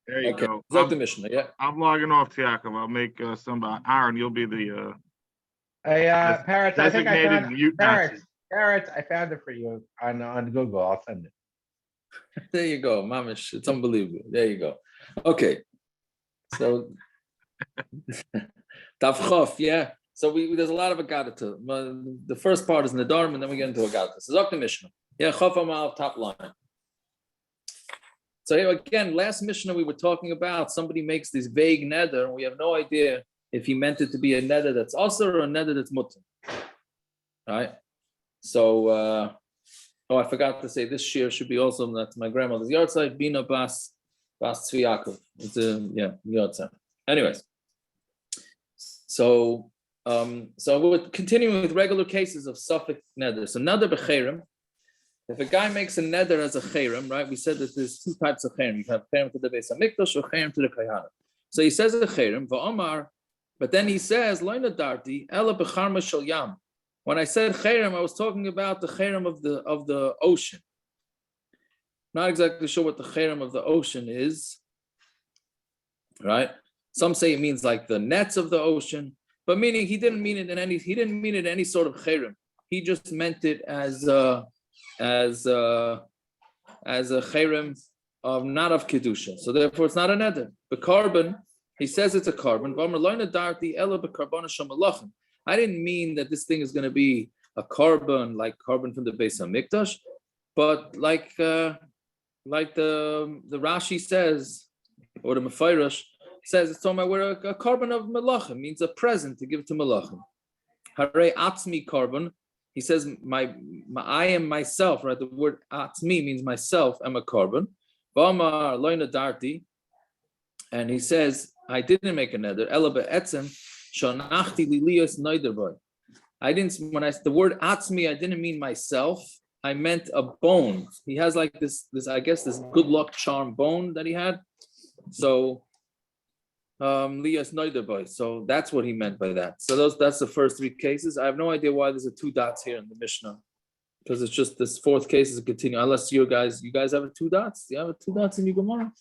There you Okay. go. Zog the Mishnah, yeah. I'm logging off, Tiakov. I'll make some Aaron. You'll be the Parrots, I think I designated found mute Nazi. Parrots, I found it for you on Google. I'll send it. There you go, Mamish. It's unbelievable. There you go. Okay. So Daf Chof, yeah. So there's a lot of Agadah. The first part is Nedarim, and then we get into Agadah. So Zok the Mishnah. Yeah, Chof Amal, top line. So here again, last Mishnah we were talking about, somebody makes this vague neder, and we have no idea if he meant it to be a neder that's also or a neder that's mutter. Right? So, I forgot to say this shir should be also, that's my grandmother's yahrzeit, Bina Bas Tzvi Yaakov. It's a, yahrzeit. Anyways. So we're continuing with regular cases of suffix neder. So neder b'cherem. If a guy makes a neder as a cherem, right? We said that there's two types of cherem. You have cherem to the beis or cherem to the kohen. So he says a cherem, va'omar, but then he says, lo nedarti ela b'charma shel yam. When I said cherem, I was talking about the cherem of the ocean. Not exactly sure what the cherem of the ocean is, right? Some say it means like the nets of the ocean, but meaning he didn't mean it in any sort of cherem. He just meant it as a cherem of not of kedusha. So therefore, it's not a neder. The carbon, he says it's a carbon. I didn't mean that this thing is going to be a carbon like carbon from the beis hamikdash, but like the Rashi says, or the Mephirash says, it's talking about a carbon of melachim, means a present to give to melachim. Harei atzmi carbon. He says, I am myself, right? The word atzmi means myself, I'm a carbon. V'amar lo nedarti, and he says, I didn't make a neder. Ela be'etzem shonachti lilios neder boy. I didn't, the word atzmi, I didn't mean myself. I meant a bone. He has like this I guess this good luck charm bone that he had. So Lias neder boy. So that's what he meant by that. So that's the first three cases. I have no idea why there's a two dots here in the Mishnah, because it's just this fourth case is a continue. Unless you guys have a two dots. Do you have a two dots in your Gemara?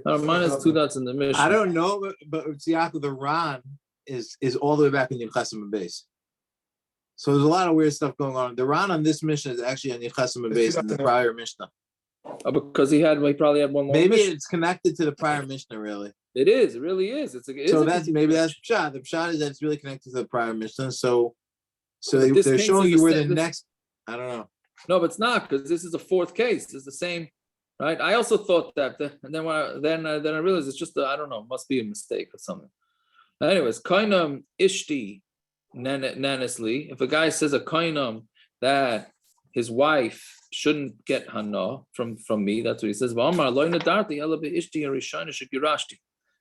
Mine has two dots in the Mishnah. I don't know, but Tziyaka, the Ran is all the way back in the chacham beis. So there's a lot of weird stuff going on. The Ran on this Mishnah is actually on the chacham beis in the prior Mishnah. Because he probably had one more. Maybe Mishnah. it's connected to the prior Mishnah, really. It is. It really is. That's pshat. The pshat is that it's really connected to the prior Mishnah. So they're showing you where the next. I don't know. No, but it's not, because this is a fourth case. It's the same, right? I also thought that, and then I realized it's just I don't know. Must be a mistake or something. Anyways, kainam ishti nanisli. If a guy says a kainam that his wife shouldn't get hana from me, that's what he says.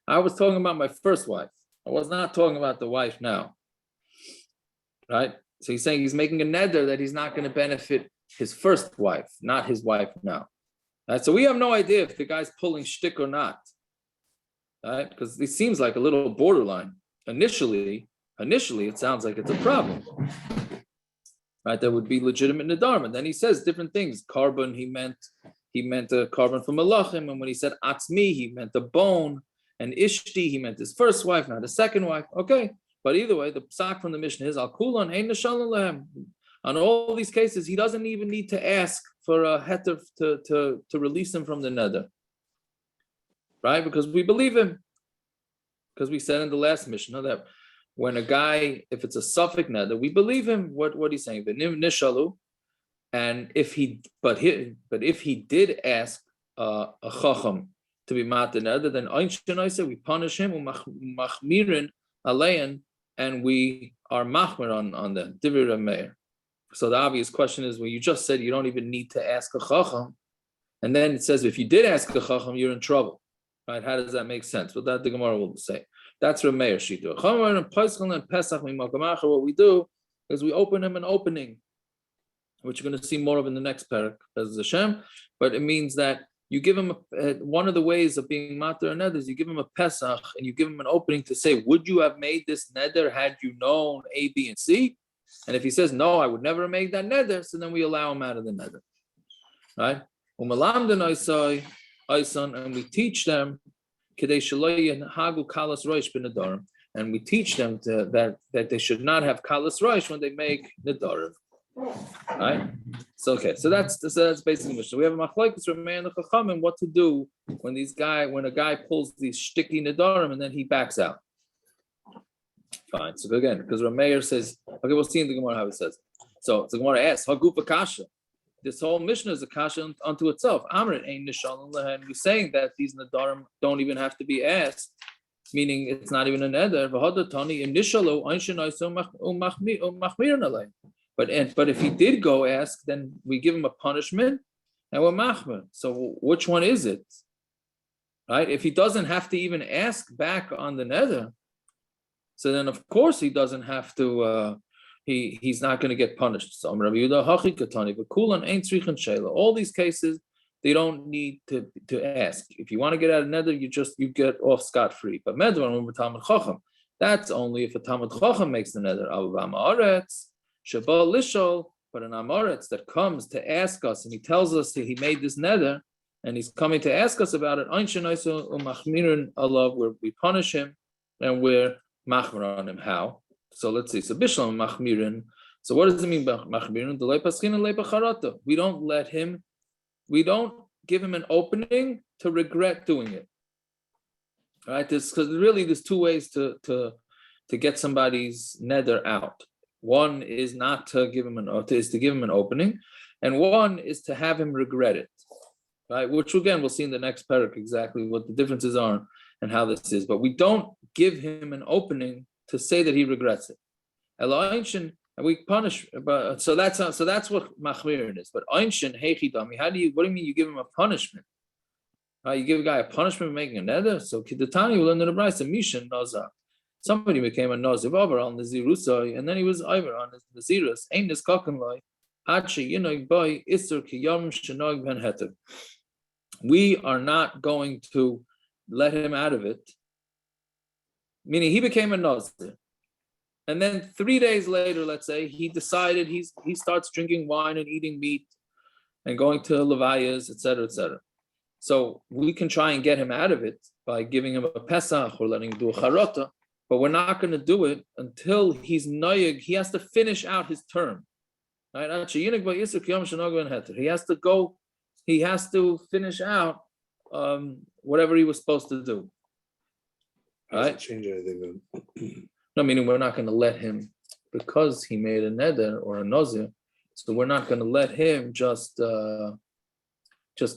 I was talking about my first wife. I was not talking about the wife now. Right? So he's saying he's making a neder that he's not going to benefit his first wife, not his wife now. Right? So we have no idea if the guy's pulling shtick or not. Right? Because it seems like a little borderline. Initially, it sounds like it's a problem. Right? That would be legitimate nedarim. And then he says different things. Carbon, he meant a carbon from malachim. And when he said atzmi, he meant a bone. And ishti, he meant his first wife, not his second wife. Okay, but either way, the psak from the Mishnah is al kulan ein neshal. On all these cases, he doesn't even need to ask for a heter to release him from the neder, right? Because we believe him. Because we said in the last Mishnah that when a guy, if it's a suffix neder, we believe him. What he's saying, the nishalu, and if he did ask a chacham to be matir neder, then we punish him machmirin alein, and we are machmir on them. Divir meir. So the obvious question is, well, you just said you don't even need to ask a chacham, and then it says if you did ask a chacham, you're in trouble, right? How does that make sense? Well, that the Gemara will say. That's Reb Meir Shita. What we do is we open him an opening, which you're going to see more of in the next parak as Hashem. But it means that you give him one of the ways of being matir and neder is you give him a Pesach and you give him an opening to say, would you have made this neder had you known A, B, and C? And if he says, no, I would never have made that neder, so then we allow him out of the neder. Right? And we teach them kedei shelo yenhagu kalas roish b'nedarim, and we teach them that they should not have kalas roish when they make nedarim. Right? So that's basically Mishna. We have a machlokes from meir and the chachamim what to do when a guy pulls these shticky nedarim and then he backs out. Fine. So again, because meir says, okay, we'll see in the Gemara how it says. So the Gemara asks, Hagupa kasha. This whole Mishnah is a kasha unto itself. Amrit ain't nishalon lehen. We're saying that these nedarim don't even have to be asked, meaning it's not even a neder. But if he did go ask, then we give him a punishment and we're machmer. So which one is it? Right? If he doesn't have to even ask back on the neder, so then of course he doesn't have to. He's not going to get punished. So all these cases they don't need to ask. If you want to get out of neder, you get off scot-free. But medvar when we're Talmud chacham, that's only if a Talmud chacham makes the neder. But an Haaretz that comes to ask us and he tells us that he made this neder and he's coming to ask us about it, where we punish him and we're machmir on him. How? So let's see. So bishlam machmirin. So what does it mean by machmirin? We don't give him an opening to regret doing it. All right? Because really there's two ways to get somebody's neder out. One is not to give him to give him an opening, and one is to have him regret it, right? Which again we'll see in the next parak exactly what the differences are and how this is. But we don't give him an opening to say that he regrets it. And we punish. So that's what machmirin is. But einshin heichidami. What do you mean? You give him a punishment? You give a guy a punishment for making a neder. So kidatani will learn in the brayso mishan nazar. Somebody became a nazir over on the zirusai, and then he was over on his nazirus. Ain't this kohen loy? We are not going to let him out of it. Meaning he became a nazir, and then 3 days later, let's say he decided he starts drinking wine and eating meat, and going to levayas, etc., etc. So we can try and get him out of it by giving him a pesach or letting him do a charota. But we're not going to do it until he's noyeg. He has to finish out his term. Right? He has to go. He has to finish out whatever he was supposed to do. Right? Change anything then? No, meaning we're not going to let him because he made a neder or a nazir. So we're not going to let him just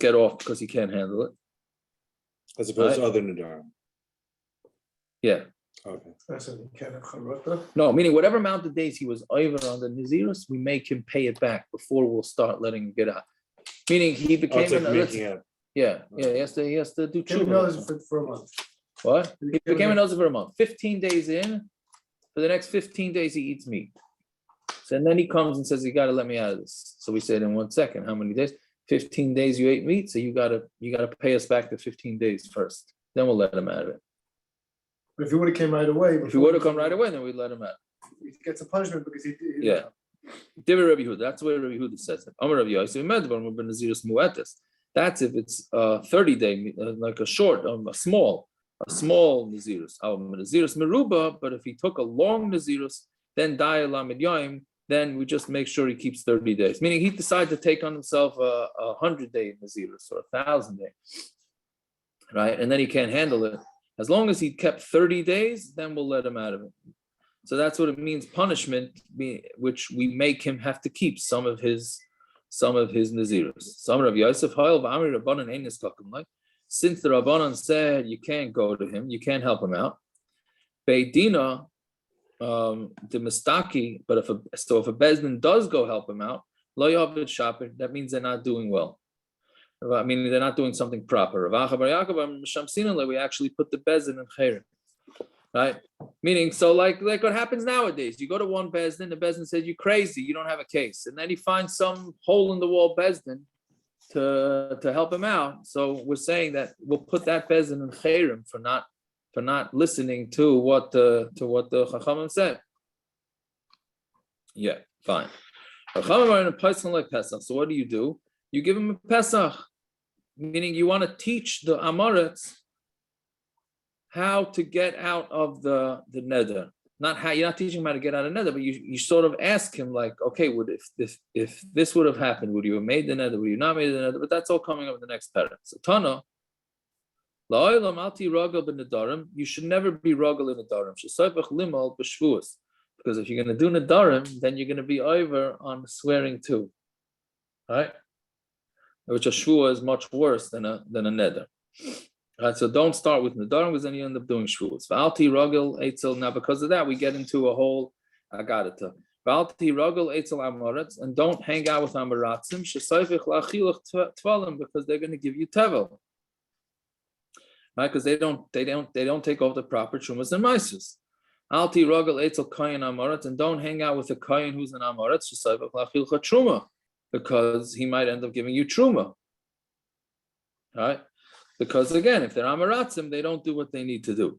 get off because he can't handle it. As opposed to other nedarim. Yeah. Okay. No, meaning whatever amount of days he was over on the nazirus, we make him pay it back before we'll start letting him get out. Meaning he became making up. Yeah, he has to do tshuva for a month. What? He became a nazir for a month. 15 days in, for the next 15 days he eats meat. So and then he comes and says, "You got to let me out of this." So we said, "In 1 second, how many days? 15 days you ate meat, so you got to pay us back the 15 days first. Then we'll let him out of it." But if he would have came right away, if he would have come right away, then we'd let him out. He gets a punishment because he yeah. Divrei Rabbi Yehuda. That's the way Rabbi Yehuda says it. Amar Rabbi Yosef, that's if it's 30-day, like a short, a small nazirus. Nazirus meruba, but if he took a long nazirus, then daya lamed yom, then we just make sure he keeps 30 days. Meaning he decided to take on himself a 100-day nazirus or 1,000-day, right? And then he can't handle it. As long as he kept 30 days, then we'll let him out of it. So that's what it means, punishment, which we make him have to keep some of his nazirus. Some of Yosef, since the Rabbanan said you can't go to him, you can't help him out. Beidina, the mistaki, but if a bezdin does go help him out, lo yavid shaper, that means they're not doing well. I mean, they're not doing something proper. We actually put the bezdin in cherem, right? Meaning, so like what happens nowadays, you go to one bezdin, the bezdin says you're crazy, you don't have a case, and then he finds some hole in the wall bezdin to help him out. So we're saying that we'll put that bezdin in cherem for not listening to what the chachamim said. Yeah, fine. Chachamim are in a person like Pesach. So what do? You give him a Pesach, meaning you want to teach the Haaretz how to get out of the neder. Not how, you're not teaching him how to get out of neder, but you sort of ask him like, okay, would if this would have happened, would you have made the neder? Would you not made the neder? But that's all coming up in the next paragraph. So Tana, la'olam alti ragel b'nedarim. You should never be ragel in nedarim. Shesayfach limal b'shvuos. Because if you're going to do nedarim, then you're going to be over on swearing too, right? Which a shvua is much worse than a neder. Right, so don't start with nedarim because then you end up doing shvuos. V'alti ragel eitzel. Now, because of that, we get into a whole agadata. V'alti ragel eitzel amaretz, and don't hang out with amaratzim. Shesayfich la'achilach tvalim, because they're going to give you tevel. Right, because they don't take off the proper trumas and maisus. Alti ragel eitzel kohen amaretz, and don't hang out with a kohen who's an amaretz. Shesayfich la'achilcha truma, because he might end up giving you truma. Right. Because again, if they're amaratzim, they don't do what they need to do.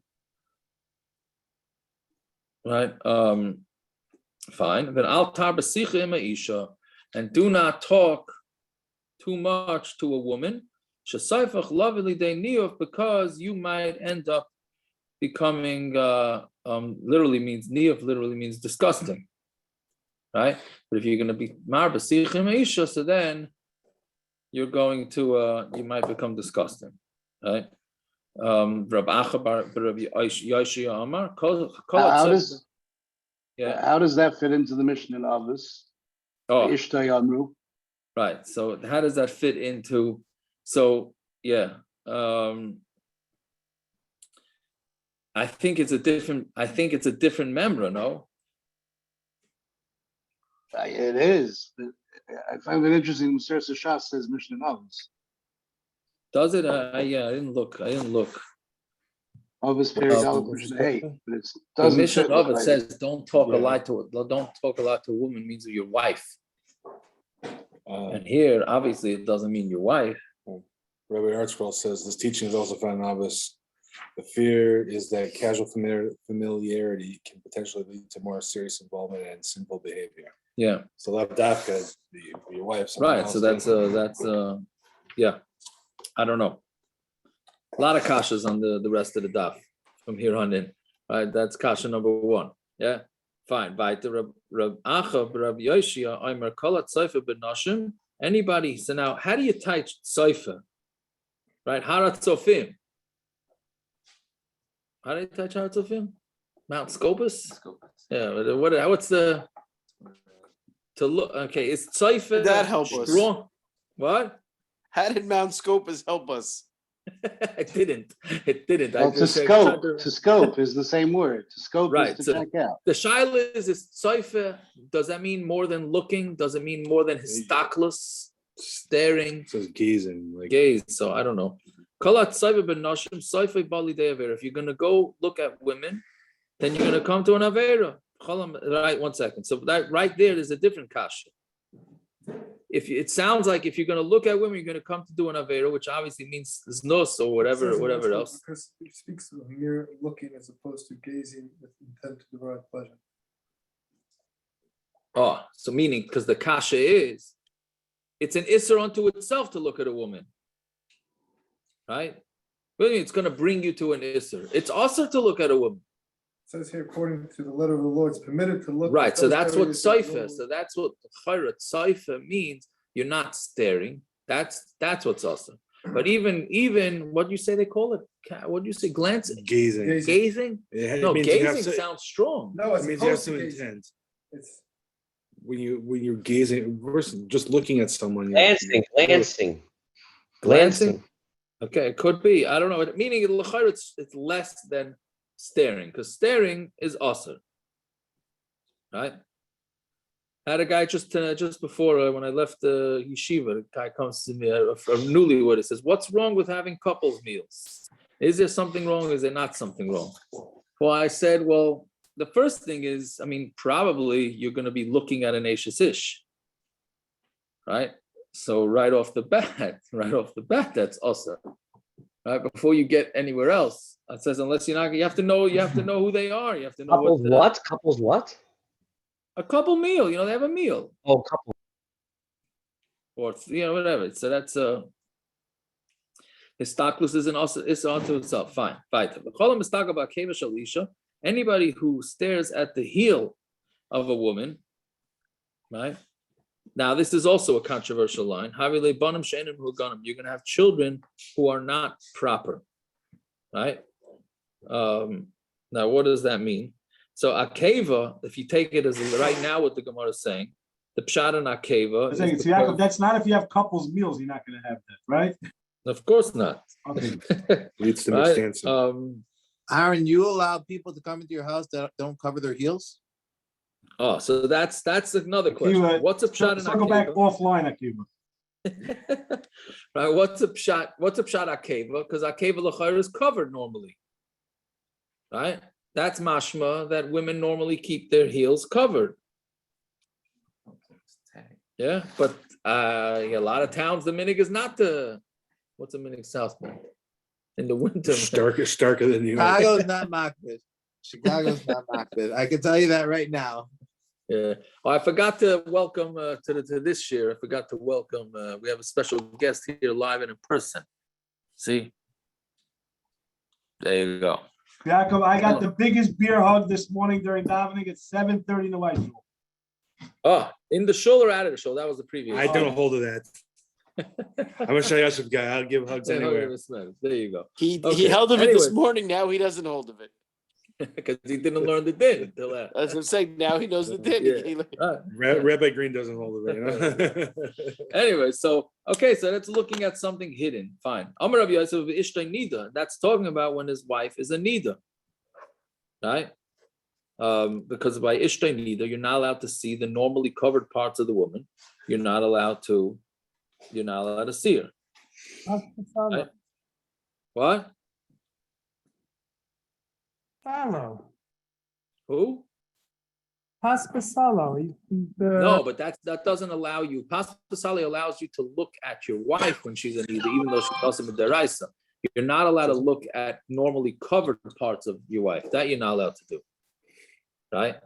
Right? Fine. But al tar b'sicha ima isha, and do not talk too much to a woman. Shesayfach lovely day niyuf, because you might end up becoming literally means niyuf literally means disgusting. Right? But if you're going to be mar b'sicha ima isha, so then you're going to you might become disgusting. Right? How does that fit into the Mishna of this? Oh, right. So how does that fit into? So yeah, I think it's a different memra. No, it is. I find it interesting. Mr. Shas says Mishna of this. Does it? Yeah, I didn't look. Of his period, hey, but it The doesn't. mission of it like says, "Don't talk a lot to a woman," means your wife. And here, obviously, it doesn't mean your wife. Rabbi Archibald says this teaching is also found in novice. The fear is that casual familiarity can potentially lead to more serious involvement and sinful behavior. Yeah. So lavdafka, your wife. Right. So that's yeah. I don't know. A lot of kashas on the rest of the daf from here on in. Right. That's kasha number one. Yeah. Fine. Weiter. Rab Acha, Rab Yoshia, Omer Kolat Seifa Benashim. Anybody. So now, how do you touch Seifa? Right. Haaretz Sofim. How do you touch Haaretz Sofim? Mount Scopus? Yeah. What's the to look? Okay. Is Seifa Did that help strong? us? What? How did Mount Scopus help us? It didn't. Well, to scope is the same word. To scope right, is to so check out. The shayla is tzayfa. Does that mean more than looking? Does it mean more than histaklus, staring? It says gazing, like gaze. So I don't know. If you're gonna go look at women, then you're gonna come to an avera. Right, 1 second. So that right there's a different kasha. It sounds like if you're going to look at women, you're going to come to do an avera, which obviously means znos or whatever else. Because it speaks to mere looking as opposed to gazing with intent to derive pleasure. Oh, so meaning because the kasha is, it's an isser unto itself to look at a woman, right? What do you mean it's going to bring you to an isser? It's also to look at a woman. It says here, according to the letter of the law, it's permitted to look. Right, so that's what saifa. So that's what Haaretz saifa means. You're not staring. That's what's awesome. But even what do you say they call it? What do you say? Glancing, gazing. Gazing. No, gazing sounds strong. No, it means you have some intent. It's when you're gazing, versus just looking at someone. Glancing. Okay, it could be. I don't know. Meaning it's less than staring, because staring is awesome, right? I had a guy just before when I left the yeshiva. The guy comes to me, a newlywed. He says, "What's wrong with having couples meals? Is there something wrong? Is there not something wrong?" Well, I said, "Well, the first thing is, I mean, probably you're going to be looking at an ashes ish, right? So right off the bat, that's awesome." Right, before you get anywhere else, it says unless you're not, you have to know who they are. You have to know couples what? A couple meal. They have a meal. Oh, couple. Or whatever. So that's His stockless is onto itself. Fine. Anybody who stares at the heel of a woman, right? Now, this is also a controversial line. You're going to have children who are not proper, right? Now, what does that mean? So akeva, if you take it as right now what the Gemara is saying, the pshat in akeva. That's not if you have couples meals, you're not going to have that, right? Of course not. Okay. Leads to Right? misdancing. Aaron, you allow people to come into your house that don't cover their heels? Oh, so that's another question. Akiva, What's a pshat in Circle back akeva? offline, Akiva. Right? What's a pshat akeva? Because akeva l'chayr is covered normally, right? That's mashma that women normally keep their heels covered. Yeah, but a lot of towns the minig is not the. What's a minig South Bend? In the winter, Starker than New York. Chicago's not makbid. Chicago's not makbid. I can tell you that right now. Yeah. Oh, I forgot to welcome to this year. I forgot to welcome. We have a special guest here live and in person. See, there you go. Yaakov, I got the biggest beer hug this morning during davening at 7:30 in the White Shul. Oh, in the shul or out of the shul? That was the previous. I don't hold of that. I'm a Shayashiv guy. I'll give hugs anywhere. There you go. He Okay, held of it this anyway. morning. Now he doesn't hold of it. Because he didn't learn the din until that. That's what I'm saying. Now he knows the din. Yeah. Right. Rabbi Green doesn't hold of it. Anyway, so that's looking at something hidden. Fine. Amar Rabbi Yosef Ishtay neder. That's talking about when his wife is a neder, right? Because by Ishtay neder, you're not allowed to see the normally covered parts of the woman. You're not allowed to see her. Right? What? Follow. Who? Paspasalo. No, but that doesn't allow you. Paspasali allows you to look at your wife when she's a neder, even though she doesn't with deraisa. You're not allowed to look at normally covered parts of your wife. That you're not allowed to do. Right?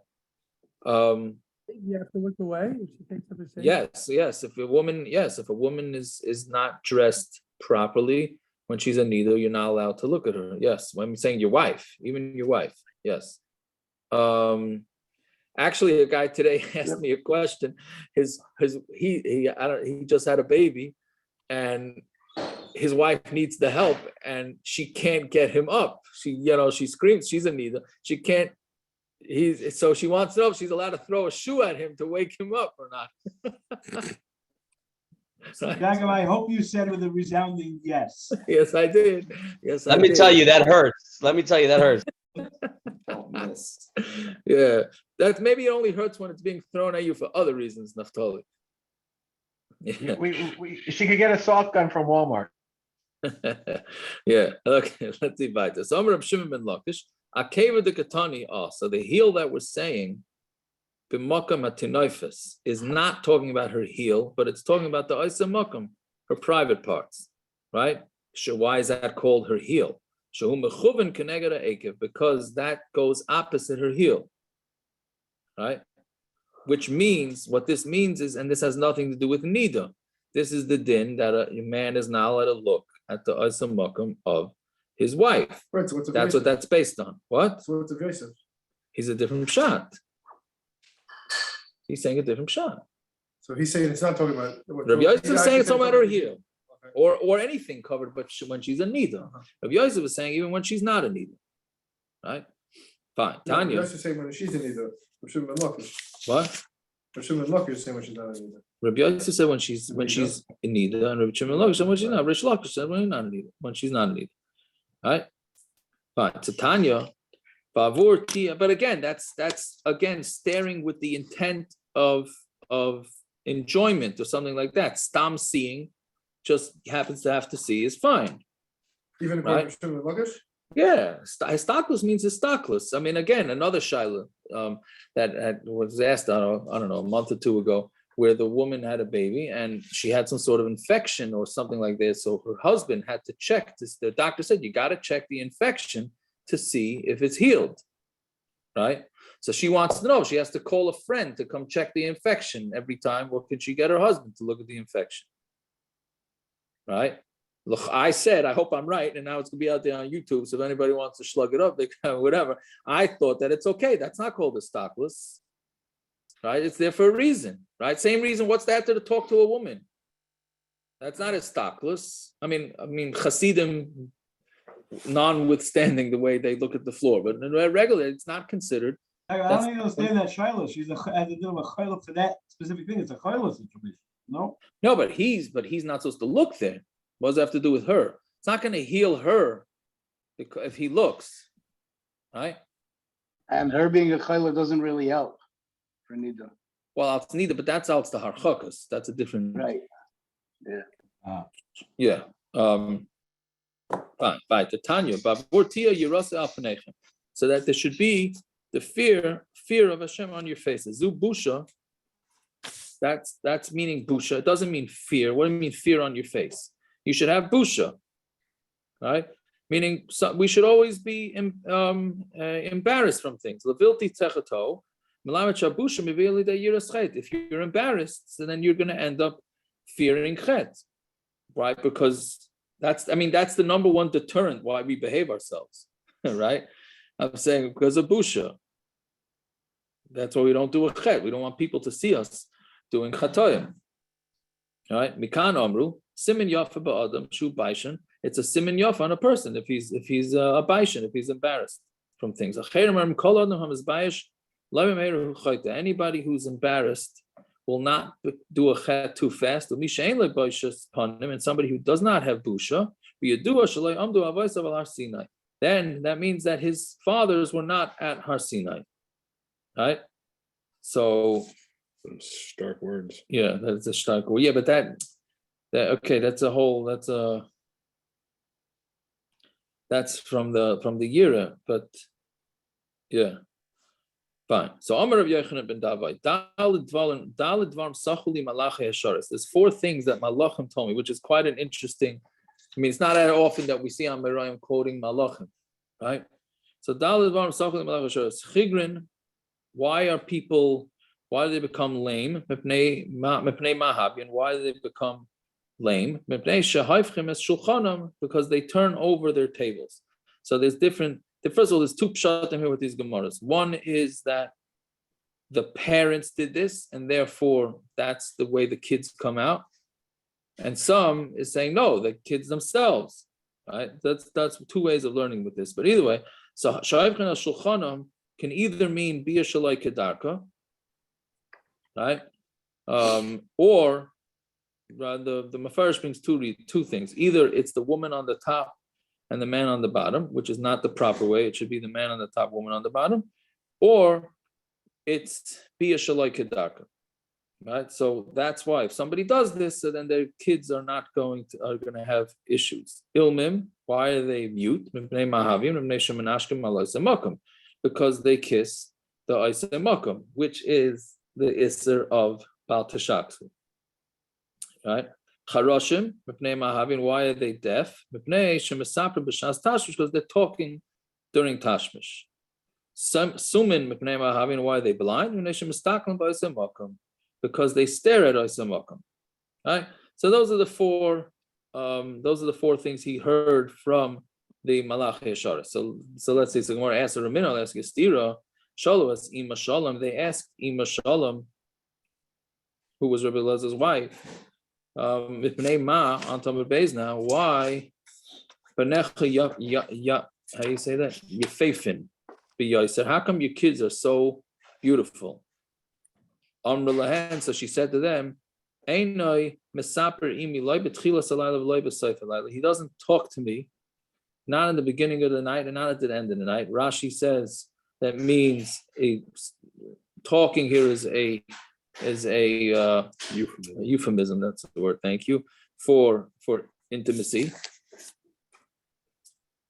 You have to look away if she takes up a shave. Yes. If a woman is not dressed properly when she's a neder, you're not allowed to look at her. Yes, when I'm saying your wife, even your wife. Yes. Actually, a guy today asked me a question. He just had a baby, and his wife needs the help, and she can't get him up. She screams. She's a neder. She can't. So she wants to know if she's allowed to throw a shoe at him to wake him up or not. Yaakov, I hope you said with a resounding yes. Yes, I did. Let me tell you, that hurts. Yes. Yeah, that maybe it only hurts when it's being thrown at you for other reasons, Naftali. Yeah. She could get a soft gun from Walmart. Yeah. Okay. Let's see. So I'm Reb Shimon ben Lakish. Akeva de Katani. So the heel that we're saying, b'makam atinoifis, is not talking about her heel, but it's talking about the oisa makam, her private parts, right? Why is that called her heel? Because that goes opposite her heel, right? Which means, what this means is, and this has nothing to do with neder. This is the din that a man is not allowed to look at the oisa makam of his wife. Right, so That's what that's based on. What? So what's a Yosef? He's a different shot. He's saying a different shot. So he's saying it's not talking about. Rabbi Yosef is saying it's talking about her heel, or anything covered, but when she's a neder. Rabbi Yosef is saying even when she's not a neder, right? Fine. Tanya. Rabbi Yosef is saying when she's a neder. What? Rabbi is saying when she's not a neder. Rabbi Yosef said when she's in neder, and Rabbi Shimon said when she's not. Rish Lakish said when she's not a neder. Right? Fine. So Tanya. But again, that's again staring with the intent of enjoyment or something like that. Stam seeing, just happens to have to see is fine. Even if right? Yeah, stockless means it's stockless. I mean, again, another shayla that was asked, I don't know, a month or two ago, where the woman had a baby and she had some sort of infection or something like this. So her husband had to check this. The doctor said, you got to check the infection to see if it's healed, right? So she wants to know. She has to call a friend to come check the infection every time. Or can she get her husband to look at the infection, right? Look, I said, I hope I'm right, and now it's gonna be out there on YouTube. So if anybody wants to slug it up, they can, whatever. I thought that it's okay. That's not called a stockless, right? It's there for a reason, right? Same reason. What's that to talk to a woman? That's not a stockless. I mean, Hasidim, notwithstanding the way they look at the floor, but regular, it's not considered. I don't even understand that Shiloh. She's has to do with Shiloh for that specific thing. It's a Shiloh situation. No. No, but he's not supposed to look there. What does that have to do with her? It's not going to heal her if he looks, right? And her being a chayla doesn't really help for neder. Well, it's neither, but that's out the harchakas. That's a different. Right. Yeah. Yeah. Fine. Fine. Tanya, Bavortia Yerasa Alpanechem. So that there should be the fear of Hashem on your faces. Zu busha. That's meaning busha. It doesn't mean fear. What do you mean fear on your face? You should have busha, right? Meaning we should always be embarrassed from things. Levilti techato, if you're embarrassed, so then you're going to end up fearing chet, right? Because that's the number one deterrent why we behave ourselves, right? I'm saying because of busha. That's why we don't do a chet. We don't want people to see us doing chatoyim. All right, Mikan Amru, Simin Yafa Ba'adam, Shu Baishan. It's a Simin Yafa on a person if he's a Baishan, if he's embarrassed from things. Anybody who's embarrassed will not do a chet too fast. And somebody who does not have busha, then that means that his fathers were not at Har Sinai. Right? So stark words. Yeah, that's a stark word. Yeah, but that okay, that's from the Yira, but yeah. Fine. So Amar of Yochanan ben Davai, Dalid Dvarim Sachuli Malachi Hasharis. There's 4 things that Malachim told me, which is quite an interesting. I mean, it's not that often that we see on Merayim quoting Malachim, right? So Dalid Dvarim Sachuli Malachi Hasharis. Chigrin, why do they become lame? Mipnei mahabian. Why do they become lame? Because they turn over their tables. So there's different. First of all, there's 2 pshatim here with these gemaras. One is that the parents did this, and therefore that's the way the kids come out. And some is saying no, the kids themselves. Right? That's 2 ways of learning with this. But either way, so shayivchen al shulchanam can either mean Biyah shelo kidarcka, right? Or the Mefarish brings 2 things. Either it's the woman on the top and the man on the bottom, which is not the proper way. It should be the man on the top, woman on the bottom, or it's Biyah shelo kidarcka, right? So that's why if somebody does this, so then their kids are going to have issues. Ilmim, why are they mute? Because they kiss the Isay Makam, which is the Isser of Bal Tashaksu. Right? Charoshim, why are they deaf? Because they're talking during Tashmish. Sumin, why are they blind? Because they stare at Isay Makam. Right? So those are the 4 things he heard from the Malachi Yeshara. So let's say, so Gemara asked Ramin, I'll ask Yestira, Shalos Ima Shalom. They asked Ima Shalom, who was Rabbi Elazar's wife, Mipnei Ma on Talmud beis now, why? How do you say that? Yefefin. Biyah said, how come your kids are so beautiful? So she said to them, he doesn't talk to me, not in the beginning of the night and not at the end of the night. Rashi says that means talking here is a euphemism. That's the word. Thank you for intimacy.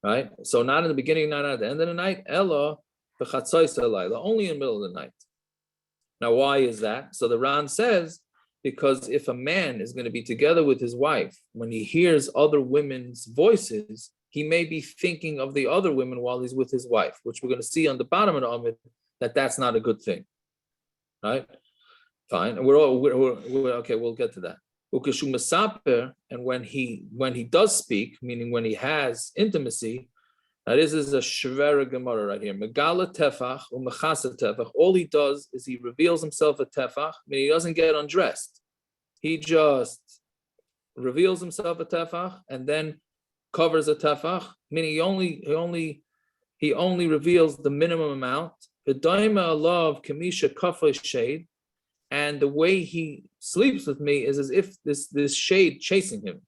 Right. So not in the beginning, not at the end of the night. Ella only in the middle of the night. Now, why is that? So the Ran says, because if a man is going to be together with his wife, when he hears other women's voices, he may be thinking of the other women while he's with his wife, which we're going to see on the bottom of the Amid, that's not a good thing. Right? Fine. We're okay, we'll get to that. And when he does speak, meaning when he has intimacy, now this is a shvera Gemara right here. Megala tefach umechasa tefach. All he does is he reveals himself a tefach, meaning he doesn't get undressed. He just reveals himself a tefach and then covers a tefach, meaning he only reveals the minimum amount. V'daima alav kamisha kafay shade, and the way he sleeps with me is as if this shade chasing him,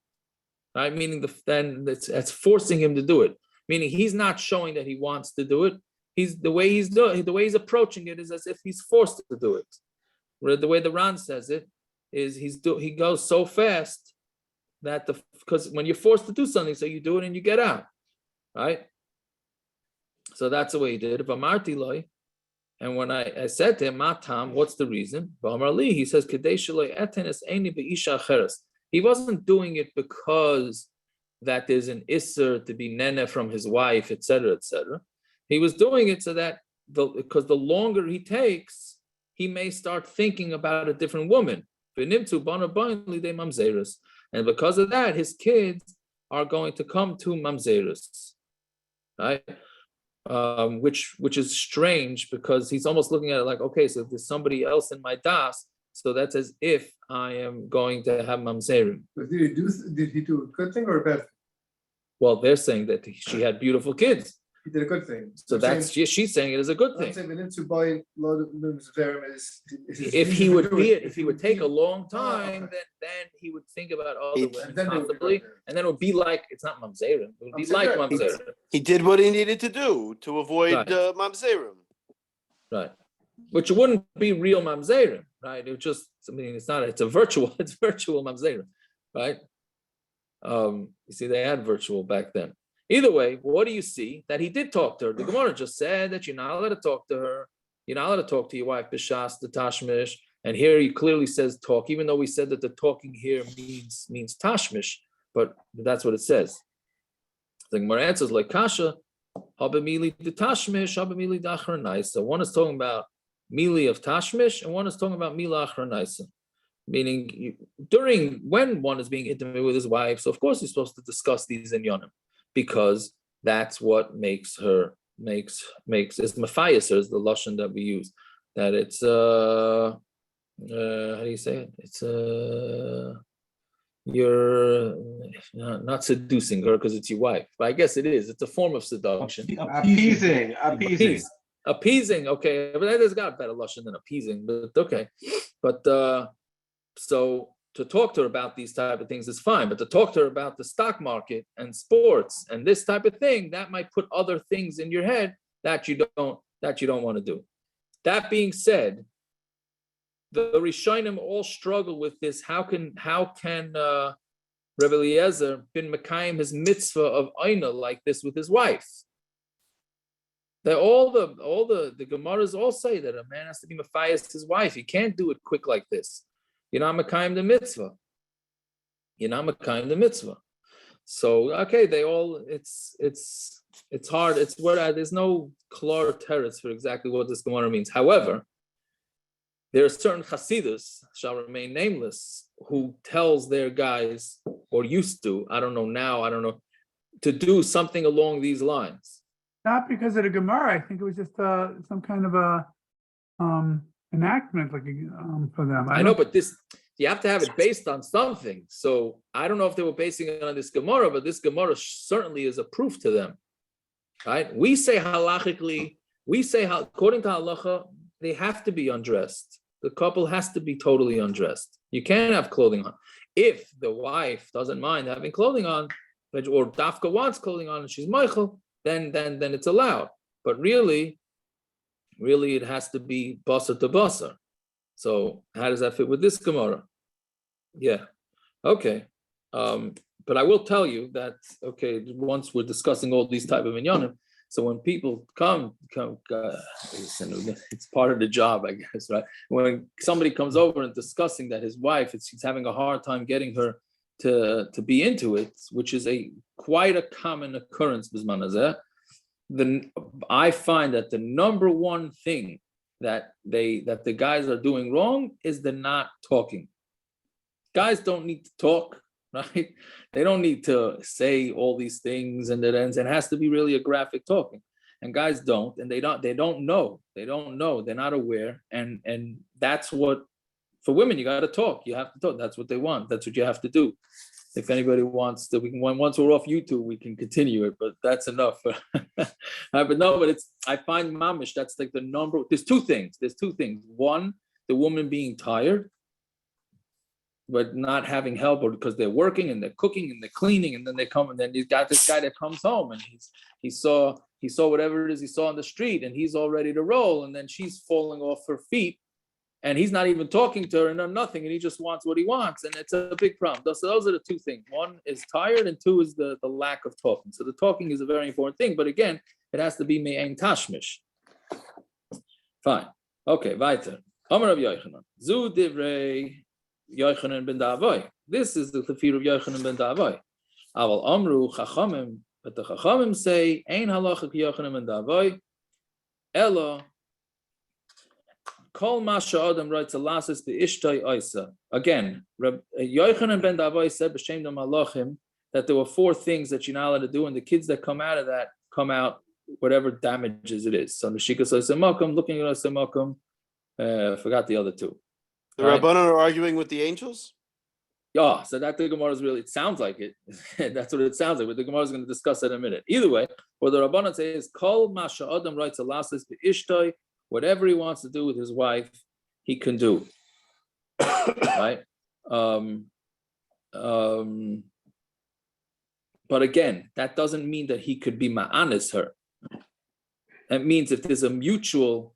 right? Meaning that's forcing him to do it. Meaning he's not showing that he wants to do it. The way he's approaching it is as if he's forced to do it. The way the Ran says it is he goes so fast that because when you're forced to do something, so you do it and you get out, right? So that's the way he did it. And when I said to him, Matam, what's the reason? He says, he wasn't doing it because that there's an isser to be nene from his wife, etc., etc. He was doing it so that because the longer he takes, he may start thinking about a different woman. And because of that, his kids are going to come to mamzerus, right? Which is strange because he's almost looking at it like, okay, so if there's somebody else in my das, so that's as if I am going to have mamzerim. Did he do a good thing or a bad thing? Well, they're saying that she had beautiful kids. He did a good thing. So she's saying it is a good thing. If he would take a long time, then he would think about all the women possibly, and then it would be like it's not mamzerim. It would be like mamzerim. He did what he needed to do to avoid mamzerim. Right, which wouldn't be real mamzerim, right? It just, it's virtual mamzerim, right? You see, they had virtual back then. Either way, what do you see? That he did talk to her. The Gemara just said that you're not allowed to talk to her. You're not allowed to talk to your wife, b'shas, the tashmish. And here he clearly says talk, even though we said that the talking here means tashmish, but that's what it says. The Gemara answers like kasha, habamili the tashmish, habamili dachranaisa. One is talking about mili of tashmish, and one is talking about mila achranaisa. Meaning, when one is being intimate with his wife, so of course he's supposed to discuss these in yonim, because that's what makes is mafayas, is the lashon that we use. That it's how do you say it? It's you're not seducing her because it's your wife, but I guess it is. It's a form of seduction. Appeasing. Appeasing. Okay, but that has got a better lashon than appeasing. But okay, but so to talk to her about these type of things is fine, but to talk to her about the stock market and sports and this type of thing, that might put other things in your head that you don't want to do. That being said, the Rishonim all struggle with this. How can Rebbe Eliezer bin Mekayim his mitzvah of Aina like this with his wife? All the Gemaras all say that a man has to be mafayas his wife. He can't do it quick like this. You're not mekayim the mitzvah. So okay, they all it's hard. It's where there's no klar teretz for exactly what this Gemara means. However, there are certain chasidus, shall remain nameless, who tells their guys, or used to, I don't know, to do something along these lines. Not because of the Gemara. I think it was just some kind of a enactment, for them. I know, but you have to have it based on something. So I don't know if they were basing it on this Gemara, but this Gemara certainly is a proof to them, right? We say halachically, according to halacha, they have to be undressed. The couple has to be totally undressed. You can't have clothing on. If the wife doesn't mind having clothing on, or Dafka wants clothing on and she's Michael, then it's allowed. But really it has to be basar to basar. So how does that fit with this Gemara? Yeah, okay. But I will tell you that, okay, once we're discussing all these type of inyanim, so when people come, it's part of the job, I guess, right? When somebody comes over and discussing that his wife, he's having a hard time getting her to be into it, which is quite a common occurrence, bisman hazeh. I find that the number one thing that the guys are doing wrong is the not talking. Guys don't need to talk, right? They don't need to say all these things and it ends. It has to be really a graphic talking. And guys don't, and they don't know. They're not aware. And that's what, for women, you got to talk. You have to talk. That's what they want. That's what you have to do. If anybody wants to, we can, once we're off YouTube, we can continue it, but that's enough. But I find mamish, that's like the number. There's two things. One, the woman being tired, but not having help, or because they're working and they're cooking and they're cleaning, and then they come, and then you've got this guy that comes home and he saw whatever it is he saw on the street, and he's all ready to roll, and then she's falling off her feet, and he's not even talking to her and nothing, and he just wants what he wants, and it's a big problem. So those are the two things. One is tired, and two is the lack of talking. So the talking is a very important thing, but again, it has to be me'ein tashmish. Fine. Okay, weiter. Amar Rav Yochanan. Zu divrei Yochanan ben Davoy. This is the tafsir of Yochanan ben Davoy. Aval amru chachamim, but the chachamim say ein halacha ki Yochanan ben Davoy, ela kol ma she'adam writes a lasis be'ishtay oisa. Again, Yochanan ben Davoy said b'shem dam halachim that there were four things that you're not allowed to do, and the kids that come out of that come out whatever damages it is. So Meshikas Oisamakum, looking at Oisamakum, forgot the other two. The Rabbanan are arguing with the angels? Yeah, so that the Gemara is really, it sounds like it. That's what it sounds like, but the Gemara is going to discuss it in a minute. Either way, what the Rabbanan say is, Kol Masha Adam writes a lasses be'ishtoi, whatever he wants to do with his wife, he can do. Right? But again, that doesn't mean that he could be ma'anis her. That means if there's a mutual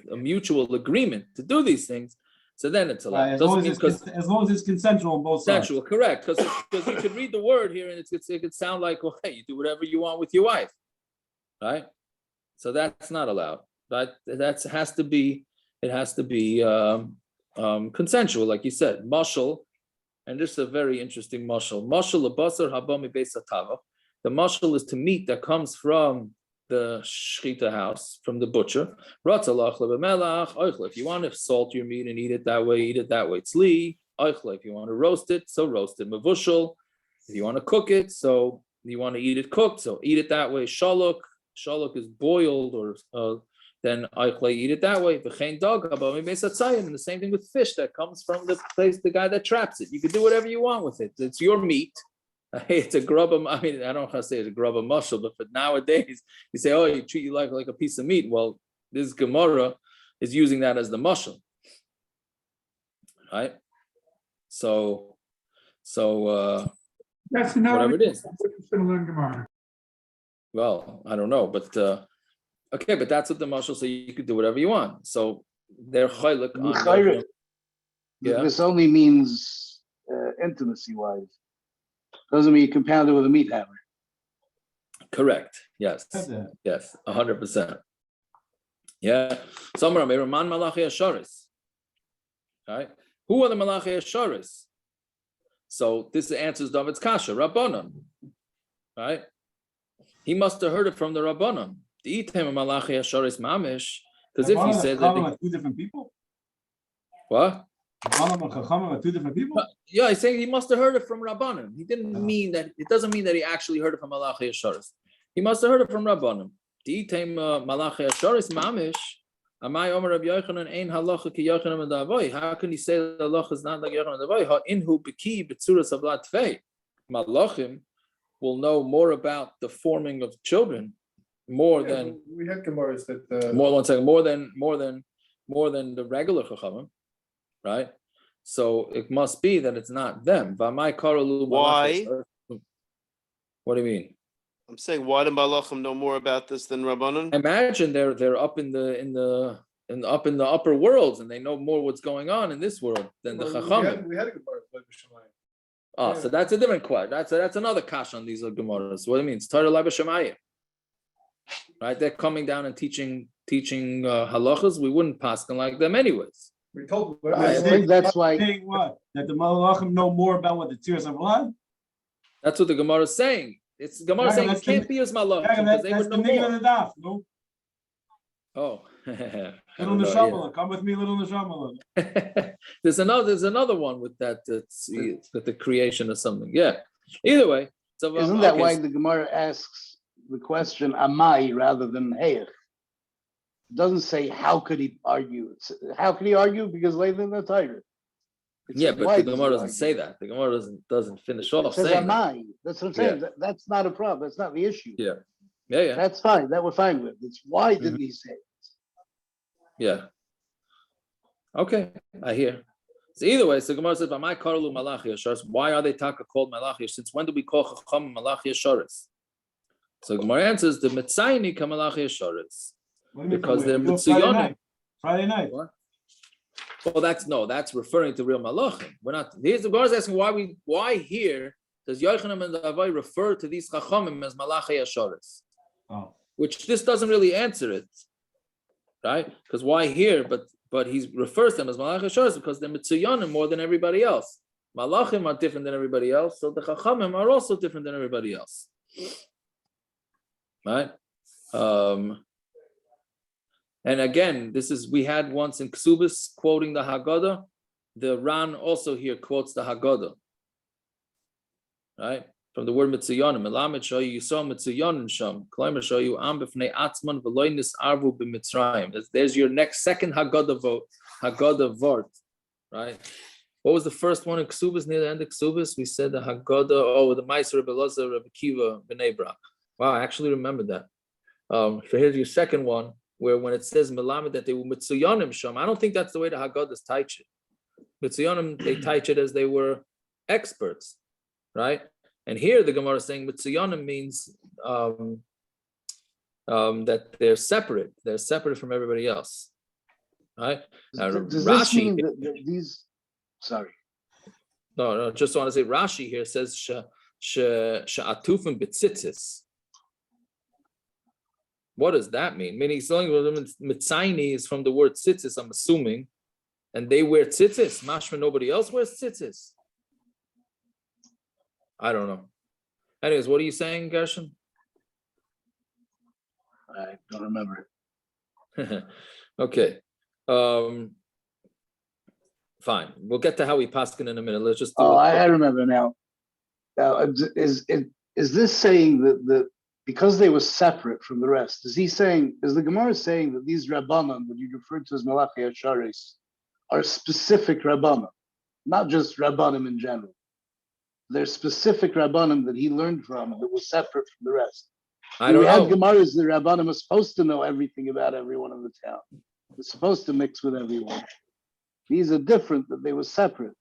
agreement to do these things, so then it's allowed. As long as it's consensual on both sides. Consensual, correct. Because you could read the word here and it could sound like, well, hey, you do whatever you want with your wife, right? So that's not allowed. That has to be consensual, like you said. Mashal, and this is a very interesting mashal. Mashal lebasar habami beis hatava. The mashal is to meat that comes from the shchita house, from the butcher. If you want to salt your meat and eat it that way, eat it that way. Tzli, if you want to roast it, so roast it. Mavushal, if you want to cook it, so you want to eat it cooked, so eat it that way. Shaluk is boiled, or then eat it that way. And the same thing with fish that comes from the place, the guy that traps it. You can do whatever you want with it. It's your meat. It's a grub. I mean, I don't know how to say it's a grub of muscle, but for nowadays, you say, oh, you treat you like a piece of meat. Well, this Gemara is using that as the muscle, right? So that's whatever it is. Gemara. Well, I don't know, but okay, but that's what the muscle. So you could do whatever you want. So they're chaylik on. Yeah. This only means intimacy-wise. Doesn't mean you compound it with a meat hammer. Correct. Yes. Yes. 100%. Yeah. Somewhere man malachi asharis. Right. Who are the malachi asharis? So this answers David's kasha. Rabbanon. Right. He must have heard it from the Rabbanon. The item malachi asharis mamish. Because if he said that two different people. What? Chachamim and Chachamim are two different people? Yeah, he's saying he must have heard it from Rabbanim. He didn't mean that. It doesn't mean that he actually heard it from Malachi Asharis. He must have heard it from Rabbanim. The time Malachi Asharis mamish. Amai Omer Rabbi Yochanan ein halacha ki Yochanan ben Davoy. How can you say that the halacha is not like Yochanan ben Davoy? Ha inhu beki b'tzuras avlat tvei. Malachim will know more about the forming of children more than we had Gemaras that more than the regular Chachamim. Right, so it must be that it's not them. Why? What do you mean? I'm saying, why do Malachim know more about this than Rabbanan? Imagine they're up in the upper worlds, and they know more what's going on in this world than the Chachamim. We had a Gemara like B'Shamayim. Oh, so that's a different question. That's another kash on these Gemaras. What it means? Torah B'Shamayim. Right, they're coming down and teaching halachas. We wouldn't pass them like them anyways. We told I think that's why. What? That the Malachim know more about what the tears of blood? That's what the Gemara is saying. It's Gemara saying it can't be as Malachim because they would know more. The Daf, no? Oh. Little Neshamala, come with me, little Neshamala. There's another one with that. That's with the creation or something. Yeah. Either way. So Isn't that why the Gemara asks the question "Amai" rather than "Heich"? It doesn't say how could he argue. How could he argue? Because later in the Torah. Yeah, but the Gemara doesn't say that. The Gemara doesn't finish off saying that. That's what I'm saying. That's not a problem. That's not the issue. Yeah. Yeah. That's fine. That we're fine with. It's why did he say it? Yeah. Okay, I hear. So either way, so Gemara says, "B'may karalu malachi yasharis." Why are they taka called malachi? Since when do we call chacham malachi yasharis? So Gemara answers, "The mitzayni ka malachi yasharis," because they're mitzayonim. Friday night. What? Well, that's referring to real malachim. We're not. Here's the Gemara asking why here does Yochanan and the Avai refer to these chachamim as malachi yasharis? Oh. Which this doesn't really answer it, right? Because why here? But he refers to them as malachi yasharis because they're mitzayonim more than everybody else. Malachim are different than everybody else, so the chachamim are also different than everybody else, right? And again, we had once in Ksubis quoting the Haggadah. The Ran also here quotes the Haggadah, right? From the word mitzayonim. Melamed show you saw mitzayonim sham. Kleimer show you am b'fnei atzman v'loinis arvu b'mitzrayim. There's your second Haggadah vort, right? What was the first one in Ksubis, near the end of Ksubis? We said the Haggadah, the Meiser Rebbe Elazar Rebbe Kiva b'nei Brak. Wow, I actually remember that. So here's your second one, where when it says Melamed that they were mitzayonim sham, I don't think that's the way the Haggadahs teach it. Mitzayonim, they teach it as they were experts, right? And here the Gemara is saying mitzayonim means that they're separate. They're separate from everybody else, right? Does Rashi, this mean that these? Sorry. No. Just want to say Rashi here says she'atufim b'tzitzis. What does that mean? Meaning, mitzayni is from the word tzitzis, I'm assuming, and they wear tzitzis. Mashma, nobody else wears tzitzis. I don't know. Anyways, what are you saying, Gershon? I don't remember. Okay. Fine. We'll get to how we paskin in a minute. Let's just do I remember now. Is this saying that because they were separate from the rest, is the Gemara saying that these Rabbanan that you referred to as Malachi Asharis are specific Rabbanan, not just Rabbanim in general? They're specific Rabbanim that he learned from that was separate from the rest. I don't know. We had Gemaras, the Rabbanim are supposed to know everything about everyone in the town. They're supposed to mix with everyone. These are different, that they were separate.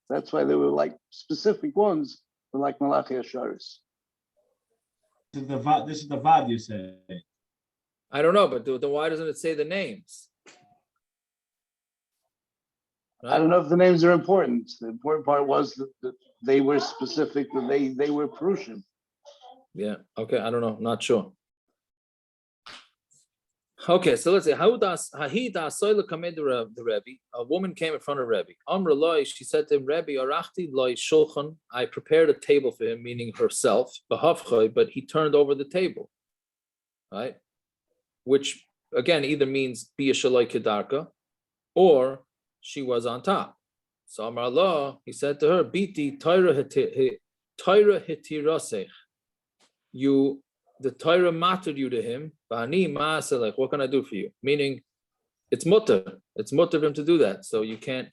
That's why they were like specific ones, were like Malachi Asharis. This is the Vad you say. I don't know, but then why doesn't it say the names? I don't know if the names are important. The important part was that they were specific, that they were Prussian. Yeah, okay, I don't know, not sure. Okay, so let's say the Rebbe. A woman came in front of Rebbe. Amra loy, she said to him, Rebbe, arachti loy shulchan. I prepared a table for him, meaning herself, but he turned over the table, right? Which again either means Biyah shelo kidarcka, or she was on top. So Amar Allah, he said to her, Biti Torah hitirasech. The Torah mattered you to him. What can I do for you? Meaning, it's mutter. It's mutter for him to do that. So you can't,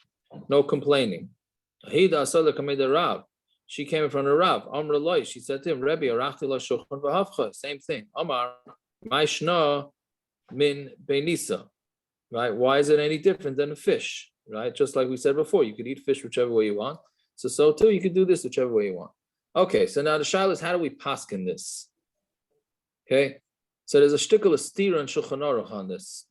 no complaining. She came in front of Rav. Amr loy. She said to him, Rebbe, arachti la shulchan v'havcha. Same thing. Amar, Mishna min benisa. Right? Why is it any different than a fish? Right? Just like we said before, you could eat fish whichever way you want. So too, you could do this whichever way you want. Okay, so now the shaila is, how do we paskin this? Okay, so there's a shtickle of stira and Shulchan Aruch on this,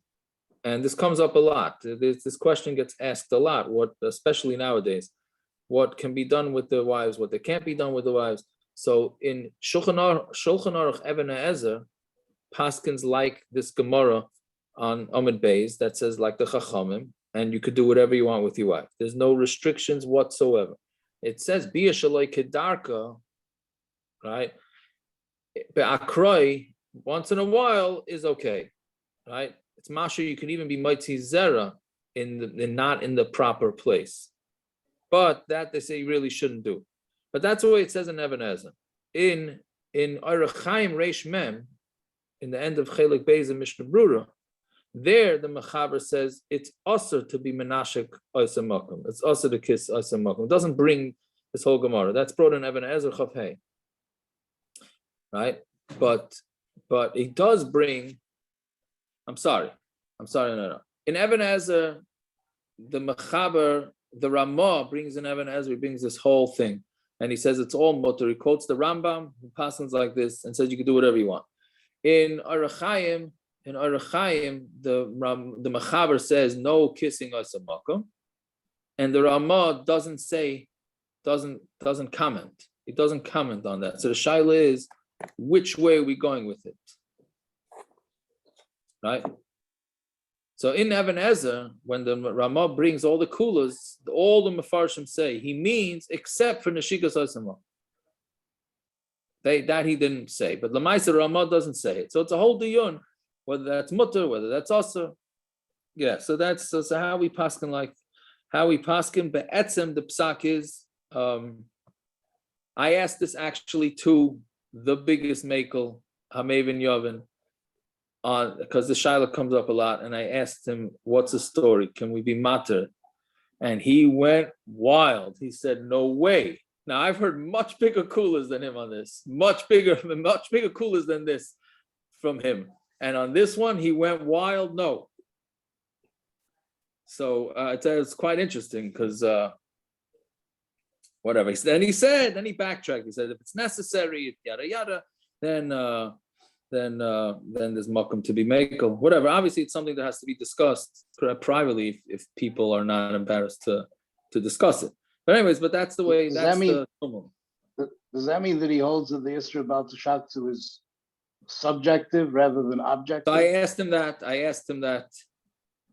and this comes up a lot. This question gets asked a lot. What, especially nowadays, what can be done with the wives, what they can't be done with the wives. So in Shulchan Aruch Even HaEzer, paskins like this Gemara on Amud Beis that says like the Chachamim, and you could do whatever you want with your wife. There's no restrictions whatsoever. It says Biyah shelo kidarcka, right? Be'akroi, once in a while is okay, right? it's masha. You can even be mitzi zera not in the proper place, but that they say you really shouldn't do. But that's the way it says in Even Ezer. In Orach Chaim Reish Mem, in the end of Chelik Beis and Mishna Brura, there the Mechaber says it's also to be menashik oisem makom. It's also to kiss oisem makom. It doesn't bring this whole Gemara. That's brought in Even Ezer Chav Hey. Right? But it does bring. I'm sorry. No. In Even Ezer, the Mechaber, the Ramah brings in Even Ezer, he brings this whole thing. And he says it's all mutter. He quotes the Rambam, who passes like this, and says you can do whatever you want. In Orach Chaim, the Mechaber says no kissing oisem makom, and the Ramah doesn't comment. He doesn't comment on that. So the shaila is, which way are we going with it? Right? So in Even Ezer, when the Ramah brings all the kulas, all the Mefarshim say he means except for Neshikas oisem makom. That he didn't say, but Lamaisa Ramah doesn't say it. So it's a whole diyun, whether that's mutter, whether that's also. Yeah, so that's so how we paskin be'etzem the psak is. I asked this actually to the biggest makel, Hamevin Yovin, because the shaila comes up a lot, and I asked him, what's the story? Can we be matter? And he went wild. He said, no way. Now I've heard much bigger coolers than him on this, much bigger coolers than this from him. And on this one, he went wild. No. So it's quite interesting because whatever. Then he backtracked. He said, if it's necessary, yada yada, then there's makom to be makel. Whatever. Obviously, it's something that has to be discussed privately if people are not embarrassed to discuss it. But anyways, that's the way. Does that mean that he holds that the issue about the shaktu is subjective rather than objective? So I asked him that.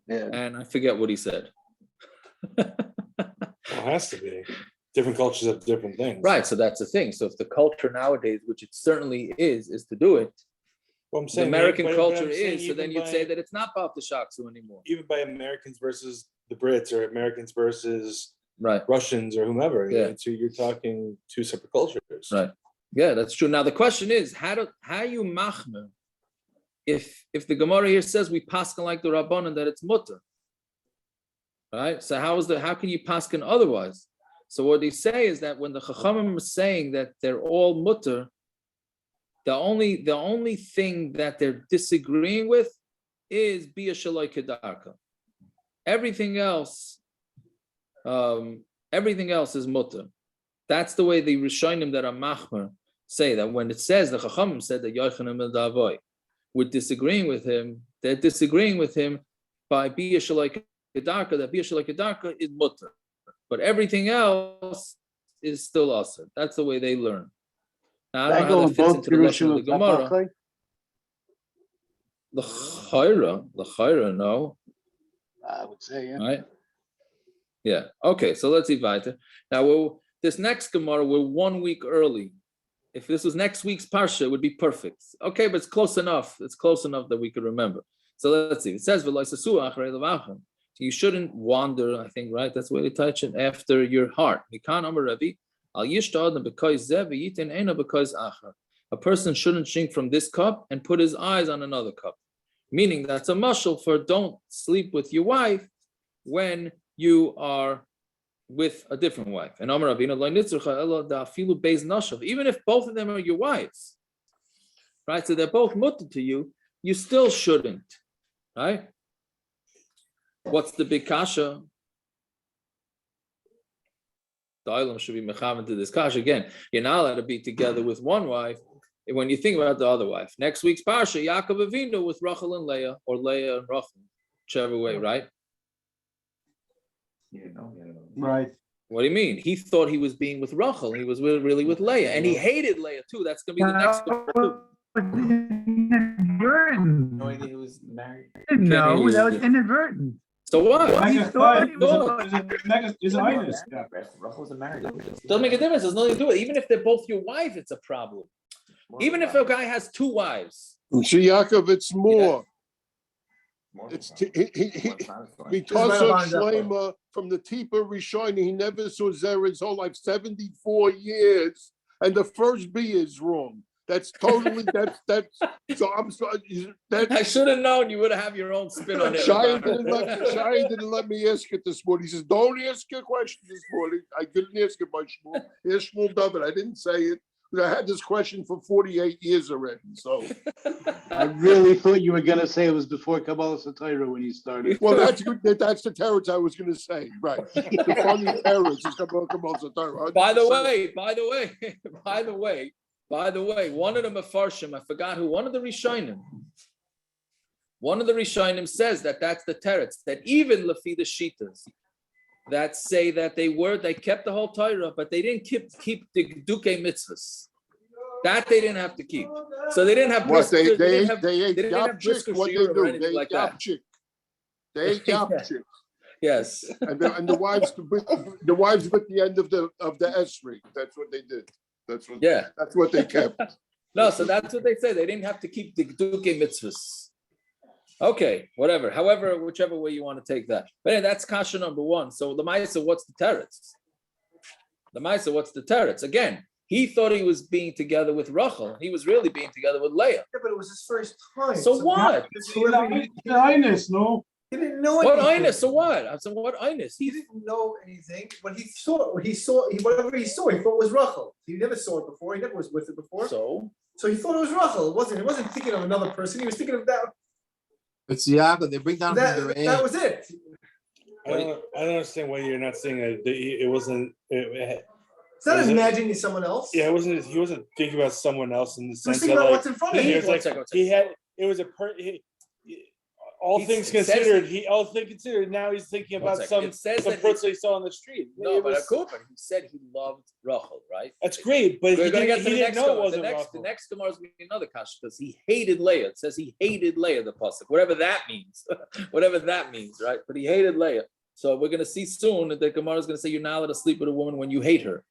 Yeah. And I forget what he said. It has to be. Different cultures have different things. Right. So that's the thing. So if the culture nowadays, which it certainly is to do it, well, I'm saying, the American culture saying, is, so then you'd say that it's not about the shaktu anymore. Even by Americans versus the Brits, or Americans versus Russians or whomever. Yeah. So you're talking two separate cultures. Right. Yeah, that's true. Now the question is, how you machmer if the Gemara here says we paskin like the Rabbanan that it's mutter, right? So how can you paskin otherwise? So what they say is that when the Chachamim are saying that they're all mutter, the only thing that they're disagreeing with is Biyah, shelo, kidarcka. Everything else is mutter. That's the way the Rishonim that are machmer say that when it says the Chachamim said that Yochanan and Davoy were disagreeing with him, they're disagreeing with him by Biyah, shelo, kidarcka, that Biyah, shelo, kidarcka is mutter. But everything else is still asur. That's the way they learn. Now, I don't know how that fits into the lesson of the Gemara. The chayra, no. I would say, yeah. Right? Yeah. Okay, so let's see weiter. Now, this next Gemara, we're 1 week early. If this was next week's Parsha, it would be perfect. Okay, but it's close enough. It's close enough that we could remember. So let's see. It says, you shouldn't wander, I think, right? That's the way they touch it, after your heart. A person shouldn't drink from this cup and put his eyes on another cup. Meaning that's a mashal for don't sleep with your wife when you are with a different wife. And even if both of them are your wives, right? So they're both mutter to you, you still shouldn't, right? What's the big kasha? The Olam should be mechavan to this kasha. Again, you're not allowed to be together with one wife when you think about the other wife. Next week's Parsha, Yaakov Avinu with Rachel and Leah, or Leah and Rachel, whichever way, right? Right. What do you mean? He thought he was being with Rachel, and he was really with Leah, and he hated Leah too. That's going to be the next one. Inadvertent. Knowing that he was married. No, that was inadvertent. So what? Doesn't make a difference. There's nothing to do with it. Even if they're both your wife, it's a problem. Even if a guy has two wives. And Yaakov, it's more. It's because of Shlema from the Tipa Rishon, he never saw Zera his whole life, 74 years, and the first Biyah is wrong. That's totally that's so I'm sorry. I should have known you would have your own spin on it. Shai didn't let me ask it this morning. He says, "Don't ask your question this morning." I didn't ask it by Shmuel. Ask Shmuel David. I didn't say it. I had this question for 48 years already. So I really thought you were gonna say it was before Kabbalah Satira when you started. well, that's good. That's the teretz I was going to say. Right. The funny teretz is Kabbalah Satira. By the way, one of the Mefarshim, I forgot who, one of the Rishonim says that that's the teretz, that even Lefi the Shitas that say that they kept the whole Torah, but they didn't keep the Duke mitzvahs. That they didn't have to keep. So they didn't have what they ate yapchik. What they do? They ate yapchik. They ate yapchik. Yes. And the wives with the end of the esrei. That's what they did. That's what they kept. No, so that's what they say. They didn't have to keep the Duke mitzvahs. Okay, whatever. However, whichever way you want to take that. But anyway, that's kasha number one. So the Maisa, what's the teretz? Again, he thought he was being together with Rachel. He was really being together with Leah. Yeah, but it was his first time. So what? The highness, no. He didn't know What anything. highness? So what? I said, what highness? He didn't know anything. Whatever he saw, he thought it was Rachel. He never saw it before. He never was with it before. So he thought it was Rachel. He wasn't thinking of another person. He was thinking of that. It's Yaakov. They bring down That was it. I don't understand why you're not saying that it wasn't. It's not imagining someone else. Yeah, he wasn't thinking about someone else in the sense thinking about what's in front of him. All things considered, now he's thinking about some person he saw on the street. No, but he said he loved Rachel, right? That's great, but he didn't know it wasn't Rachel. The next Gemara is going to be another kasha because he hated Leah. It says he hated Leah, the pasuk, whatever that means, right? But he hated Leah. So we're going to see soon that the Gemara is going to say you're not allowed to sleep with a woman when you hate her,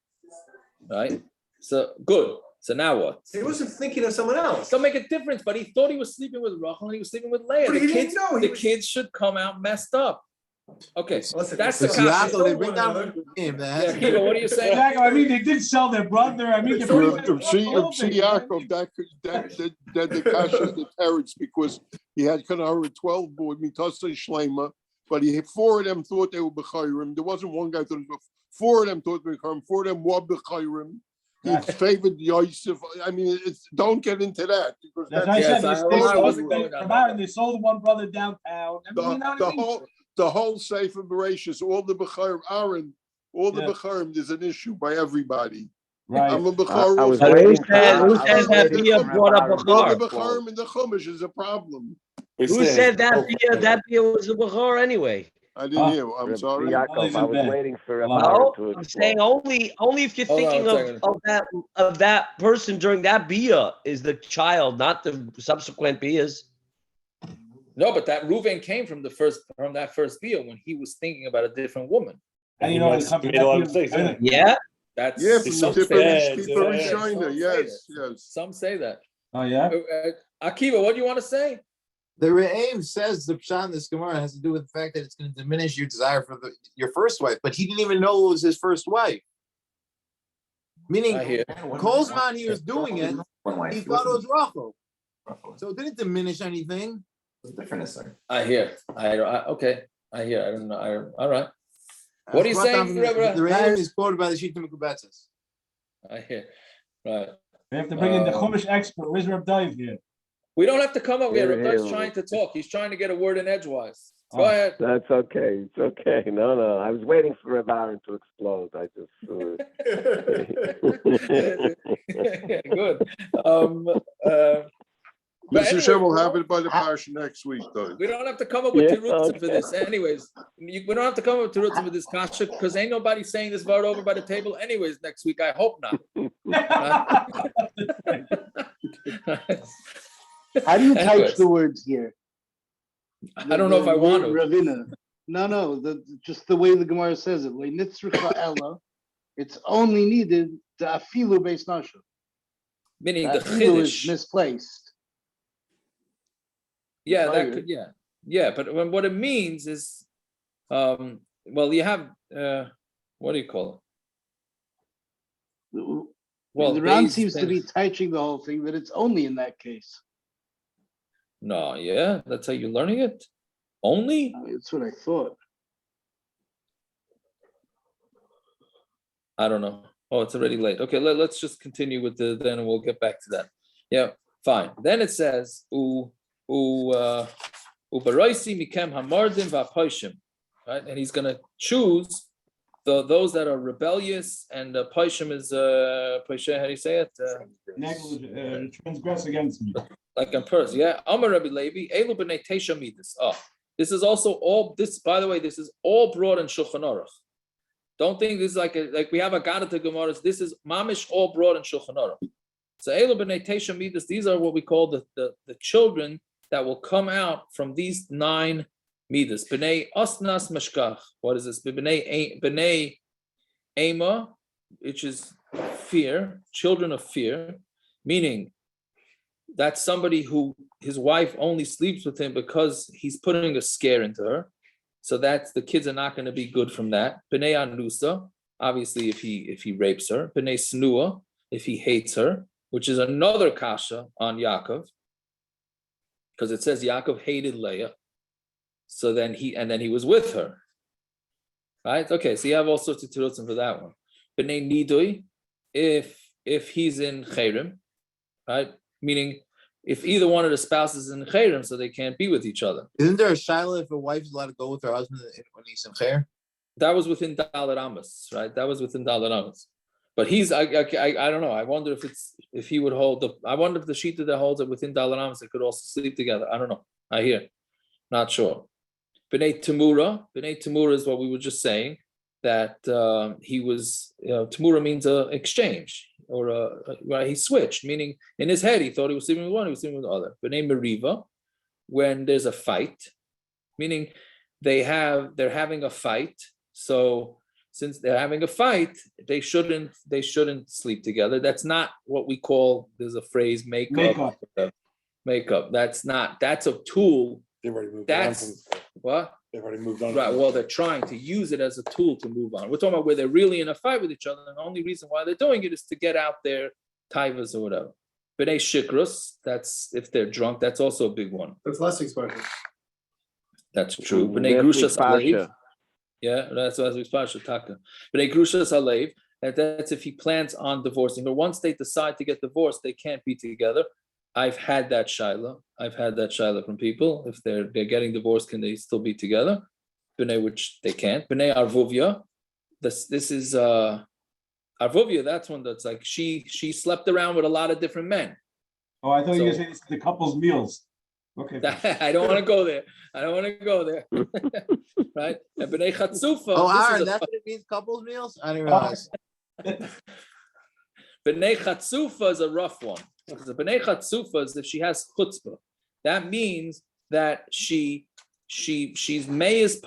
right? So good. So now what? He wasn't thinking of someone else. Don't make a difference, but he thought he was sleeping with Rachel and he was sleeping with Leah. But he didn't know. The kids should come out messed up. Okay, Listen, that's the kasha. They bring down him. Kiva, what are you saying? I mean, they did sell their brother. I mean, Yaakov, that the kasha is the teretz because he had kind of 12 boys, mitasa shlema, but four of them thought they were b'chayrim. There wasn't one guy thought it was, four of them thought they were b'chayrim. Four of them were b'chayrim. He favored Yosef. I mean, don't get into that because they sold one brother downtown. The whole Sefer Bereshis, all the B'charim, Aaron, all the B'charim, there's an issue by everybody. Right. I'm a B'char. Who says that Biyah brought up B'char? The B'charim in the Chumash is a problem. Who said that Biyah was a B'char anyway? I didn't hear. I'm sorry. Yaakov, I was waiting for a I'm saying only if you're thinking of that person during that Biyah is the child, not the subsequent Biyahs. No, but that Reuven came from that first Biyah when he was thinking about a different woman. And you know, made a lot of mistakes, didn't he? Yeah. That's from China. Yes. Some say that. Oh yeah. Akiva, what do you want to say? The Re'im says the Pshat in this Gemara has to do with the fact that it's going to diminish your desire for your first wife, but he didn't even know it was his first wife. Meaning, Kolzman, he was doing it, he thought it was Rachel. So it didn't diminish anything. I hear. Okay. I hear. I don't know. All right. What are you saying, Rebbe? The Re'im is quoted by the Shita Mekubetzes. I hear. Right. We have to bring in the Chumash expert. Where's Reb Dave here? We don't have to come up here. Reb Dave's trying to talk. He's trying to get a word in edgewise. Go ahead. That's okay. It's okay. No. I was waiting for Reb Aaron to explode. I just. Good. Mr. Shem will have it by the parsha next week, though. We don't have to come up with Tirutzim for this. Anyways, we don't have to come up with Tirutzim for this kasha because ain't nobody saying this word over by the table. Anyways, next week I hope not. How do you type the words here? I don't know if I want to. Ravina. No. Just the way the Gemara says it. It's only needed to afilu beis nasha. Meaning the afilu is chiddush misplaced. Yeah, that could. Yeah. Yeah, but what it means is, well, you have what do you call it? Well, the Ran seems to be teaching the whole thing that it's only in that case. No, yeah, that's how you're learning it. Only? That's what I thought. I don't know. Oh, it's already late. Okay, let's just continue with then we'll get back to that. Yeah, fine. Then it says, right? And he's going to choose those that are rebellious, and paishim is paishim. How do you say it? Transgress against me. Like in Persia, yeah. Amar Rabbi Levi, elu b'nei teisha midas. Oh, this is also all. This, by the way, this is all brought in Shulchan Aruch. Don't think this is like we have a gadol to Gemaras. This is mamish all brought in Shulchan Aruch. So elu b'nei teisha midas. These are what we call the children that will come out from these 9 midas. B'nei osnas mashkach. What is this? B'nei ema, which is fear, children of fear, meaning that's somebody who his wife only sleeps with him because he's putting a scare into her. So that's the kids are not going to be good from that. B'nei anusa, obviously if he rapes her. B'nei snua, if he hates her, which is another kasha on Yaakov, because it says Yaakov hated Leah. So then he was with her, right? Okay, so you have all sorts of tirutzim for that one. B'nei nidui, if he's in cherem, right? Meaning, if either one of the spouses is in cherem, so they can't be with each other. Isn't there a shelo if a wife is allowed to go with her husband when he's in cherem? That was within Dalet Amos, right? That was within Dalet Amos. But he's I don't know. I wonder if he would hold I wonder if the shita that holds it within Dalet Amos, they could also sleep together. I don't know. I hear, not sure. B'nei Tamura is what we were just saying, that he was, Tamura means exchange, or he switched, meaning in his head he thought he was sleeping with one, he was sleeping with the other. B'nei Meriva, when there's a fight, meaning they're having a fight, so since they're having a fight, they shouldn't sleep together. That's not what we call, there's a phrase, makeup. That's a tool. They've already moved on. What? They've already moved on. Right. Well, they're trying to use it as a tool to move on. We're talking about where they're really in a fight with each other, and the only reason why they're doing it is to get out their taivas or whatever. B'nei shikrus, that's if they're drunk. That's also a big one. That's less expression. That's true. B'nei grushas alev. Yeah, that's what we spasha taka. B'nei grushas alev. That's if he plans on divorcing. But once they decide to get divorced, they can't be together. I've had that shayla from people. If they're getting divorced, can they still be together? B'nei, which they can't. B'nei arvuvia. This is arvuvia. That's one that's like she slept around with a lot of different men. Oh, I thought you were saying it's the couple's meals. Okay. I don't want to go there. Right? And b'nei chatzufa. Oh, Aaron, that's what it means, couples meals? I didn't realize. B'nei chatzufa is a rough one. Because the b'nei chatzufa is if she has chutzpah. That means that she's meiz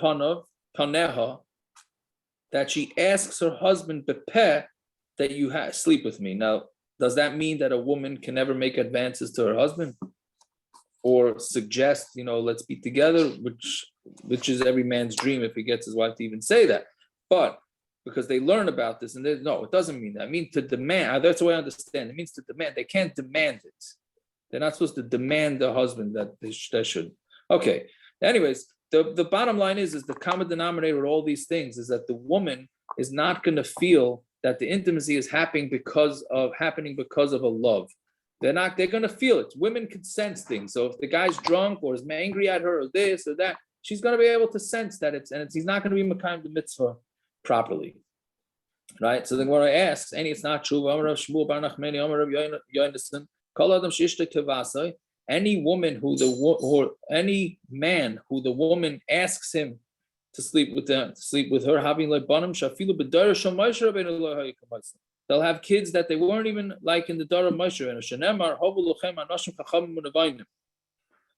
paneha, that she asks her husband bepeh that you sleep with me. Now, does that mean that a woman can never make advances to her husband, or suggest, let's be together, which is every man's dream if he gets his wife to even say that? But because they learn about this, and no, it doesn't mean that. I mean to demand. That's the way I understand. It means to demand. They can't demand it. They're not supposed to demand the husband that they should. Okay. Anyways, the bottom line is the common denominator of all these things is that the woman is not going to feel that the intimacy is happening because of a love. They're going to feel it. Women can sense things. So if the guy's drunk or is angry at her or this or that, she's going to be able to sense that he's not going to be mekayim the mitzvah properly, right? So then when I ask, and it's not true. Any woman any man who the woman asks him to sleep with her, having like banam shafilu b'dara shamaysh rabbeinu lo hayikamayis. They'll have kids that they weren't even like in the Dara Moshe Rabbeinu. Shenemar hovu lochem anashim chachamim unavaynim.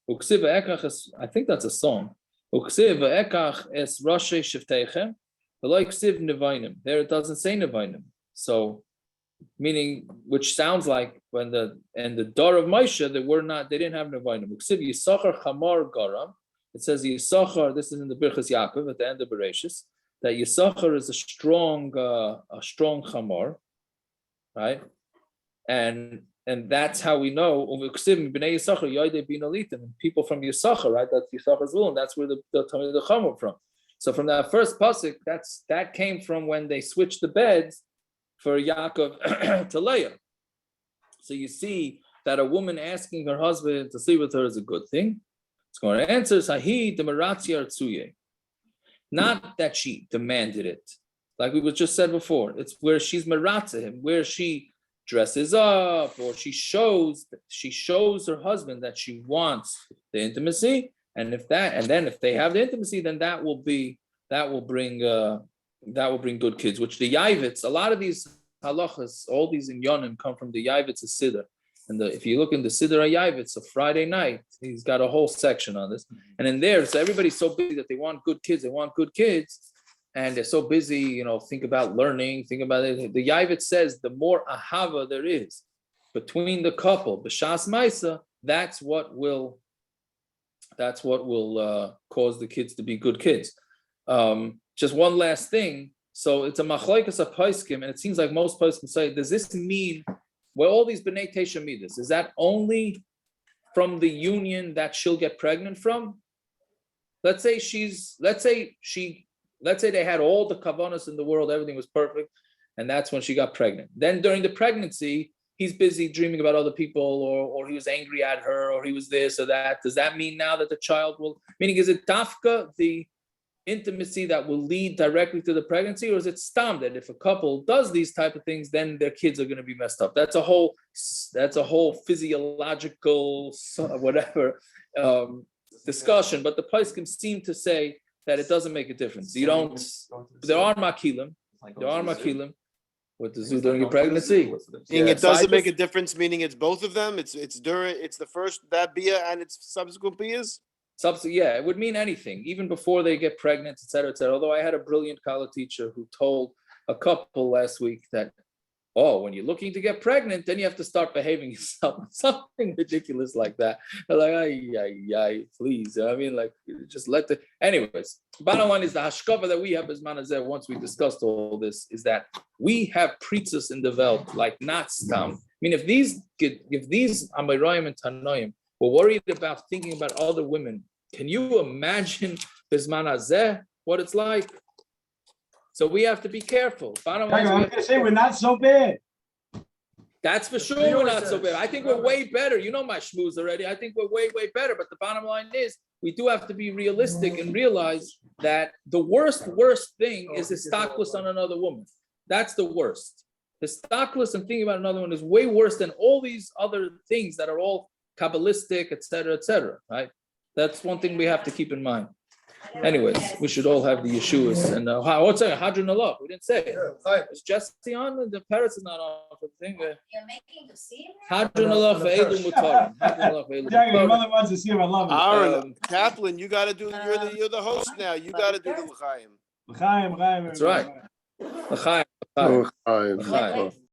Uksiv ve'ekach es, I think that's a song. Uksiv ve'ekach es rashi shivteichem. V'lo uksiv nevaynim. There it doesn't say nevaynim. So, meaning, which sounds like when the Dara of Moshe, they didn't have nevaynim. Uksiv yisachar chamar garam It says Yisachar, this is in the Birchas Yaakov at the end of Bereshis, that Yisachar is a strong chamor, right? And that's how we know people from Yisachar, right? That's Yisachar's rule, and that's where the Talmud the Chacham from. So from that first pasuk, that came from when they switched the beds for Yaakov to Leah. So you see that a woman asking her husband to sleep with her is a good thing. It's going to answer Sahi Demaratzia Tsuye. Not that she demanded it, like we was just said before. It's where she's maratza him, where she dresses up, or she shows her husband that she wants the intimacy. And if they have the intimacy, then that will bring good kids. Which the Yavitz, a lot of these halachas, all these inyanim come from the Yavitz Siddur. And if you look in the Siddur Yavitz, a Friday night, he's got a whole section on this. And in there, so everybody's so busy that they want good kids, and they're so busy, think about learning, think about it. The Yavitz says the more ahava there is between the couple, b'shas ma'isa, that's what will cause the kids to be good kids. Just one last thing. So it's a machlokes of poskim, and it seems like most poskim say, does this mean where all these b'nei tesha midas, is that only from the union that she'll get pregnant from? Let's say they had all the kavanas in the world, everything was perfect, and that's when she got pregnant. Then during the pregnancy, he's busy dreaming about other people, or he was angry at her, or he was this or that. Does that mean now that the child will, meaning is it dafka, the intimacy that will lead directly to the pregnancy, or is it stam that if a couple does these type of things, then their kids are going to be messed up? That's a whole physiological discussion, but the poskim seem to say that it doesn't make a difference. There are makilim with the zoo during your pregnancy. It doesn't make a difference, meaning it's both of them. It's the first that biyah and its subsequent biyahs. Yeah, it would mean anything, even before they get pregnant, etc., etc. Although I had a brilliant college teacher who told a couple last week that, when you're looking to get pregnant, then you have to start behaving yourself, something ridiculous like that. They're like, please. I mean, like, just anyways, bottom line is the hashkava that we have as manazeh, once we discussed all this, is that we have preachers in the Welt, like not stam. I mean, if these Amoraim and Tanoim were worried about thinking about other women, can you imagine Bizman Hazeh, what it's like? So we have to be careful. I'm going to say we're not so bad. That's for sure we're not so bad. I think we're way better. You know my schmooze already. I think we're way, way better. But the bottom line is we do have to be realistic and realize that the worst thing is histaklus on another woman. That's the worst. Histaklus and thinking about another one is way worse than all these other things that are all Kabbalistic, etc., right? That's one thing we have to keep in mind. Anyways, we should all have the Yeshuas. And what's that? Hadron Allah. We didn't say it. Is Jesse on? The parrots is not on for the thing. You're making the scene? Hadron Allah for Eilu Mutarim. Your mother wants to see him. I love it. Aaron, Kaplan, you got to do. You're the host now. You got to do the l'chaim. L'chaim. That's right. L'chaim.